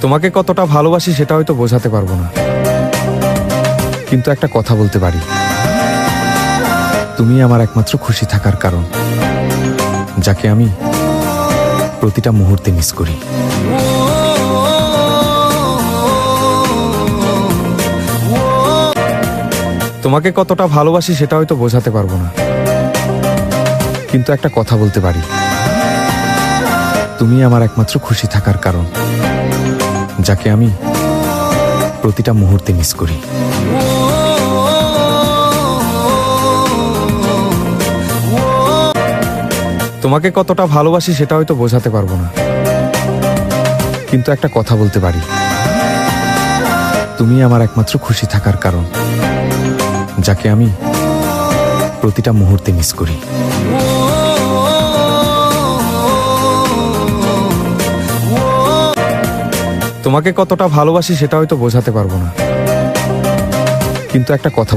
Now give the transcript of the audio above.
তোমাকে কতটা ভালোবাসি সেটা হয়তো বোঝাতে পারবো না, কিন্তু একটা কথা বলতে পারি। তুমি আমার একমাত্র খুশি থাকার কারণ, যাকে আমি প্রতিটা মুহূর্তে মিস করি। তোমাকে কতটা ভালোবাসি সেটা হয়তো বোঝাতে পারবো না, কিন্তু একটা কথা বলতে পারি। তুমি আমার একমাত্র খুশি থাকার কারণ, যাকে আমি প্রতিটা মুহূর্তে মিস করি। তোমাকে কতটা ভালোবাসি সেটা হয়তো বোঝাতে পারবো না, কিন্তু একটা কথা বলতে পারি। তুমি আমার একমাত্র খুশি থাকার কারণ, যাকে আমি প্রতিটা মুহূর্তে মিস করি। তোমাকে কতটা ভালোবাসি সেটা হয়তো বোঝাতে পারবো না, কিন্তু একটা কথা